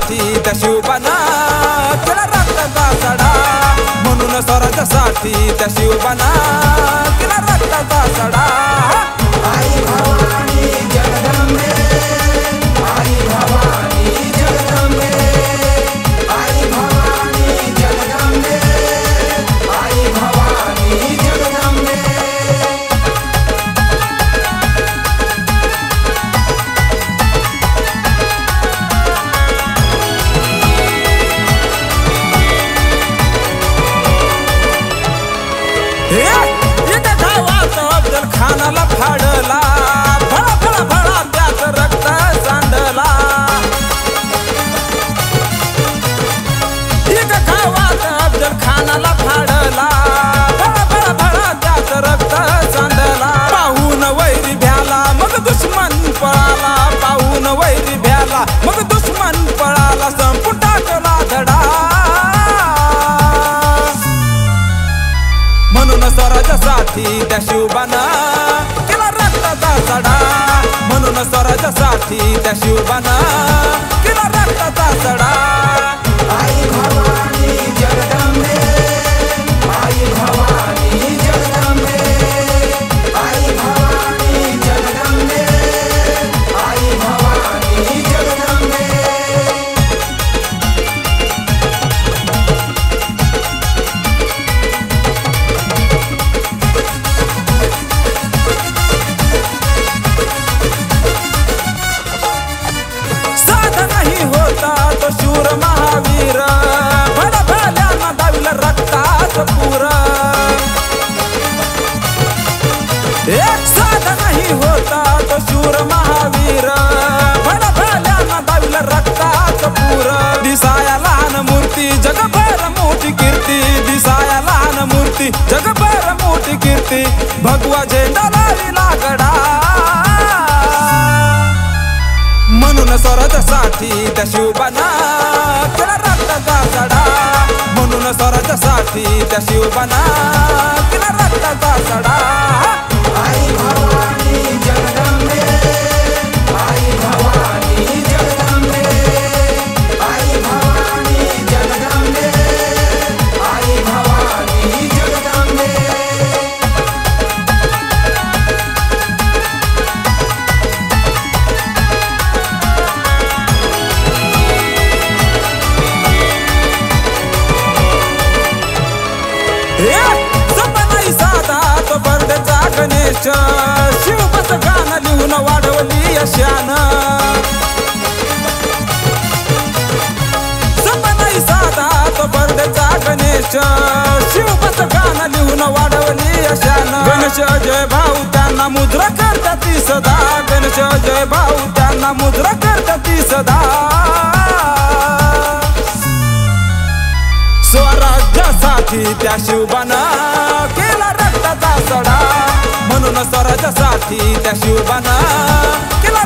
स्वराज्यासाठी त्या शिवबानं केला रक्ताचा सडा, म्हणून स्वराज्यासाठी त्या शिवबानं केला रक्ताचा सडा। आई भवानी जगदंबे, आई भवानी जगदंबे, आई भवानी जगदंबे, आई भवानी जगदंबे। इथं गावात अफजल खानाला फाडला, भळा भळा भळा त्याचं रक्त सांडला। इथं गावात अफजल खानाला फाडला, भळा भळा भळा त्याचं रक्त सांडला। पाहून वैरी भ्याला मग दुश्मन पळाला, पाहून वैरी भ्याला मग दुश्मन पळाला, संपून टाकला धडा। म्हणून स्वराज्यासाठी त्या शिवबानं केला रक्ताचा सडा, म्हणून स्वराज्यासाठी त्या शिवबानं केला रक्ताचा सडा। आई भवानी जगदंबे, आई भवानी जगदंबे, आई भवानी जगदंबे, आई भवानी जगदंबे। साधा नाही होता तो शूर महावीर, भडा भल्यानं दाविलं रक्ताचं पूर। एक साधा नाही होता तो शूर महावीर, भडा भल्यानं दाविलं रक्ताचं पूर। दिसाया लहान मूर्ती जगभर मोठी कीर्ती, दिसाया लहान मूर्ती जगभर मोठी कीर्ती, भगवा झेंडा लाविला गडा। म्हणून स्वराज्यासाठी त्या शिवबानं केला रक्ताचा सडा, म्हणून स्वराज्यासाठी त्या शिवबानं केला रक्ताचा सडा। आई भवानी जगदंबे, आई भवानी जगदंबे, आई भवानी जगदंबे, आई भवानी जगदंबे। नाही साधा तो बर्डेचा गणेश, शिवबाचं गाणं लिहून वाढवली यशानं। नाही साधा तो बर्डेचा गणेश, शिवबाचं गाणं लिहून वाढवली यशानं। गणेश जय भाऊ त्यांना मुद्रा करतात ती सदा, गणेश जय भाऊ त्यांना मुद्रा करतात ती सदा। स्वराज्यासाठी त्या शिवबानं केला रक्ताचा सडा, म्हणून स्वराज्यासाठी त्या शिवबानं केला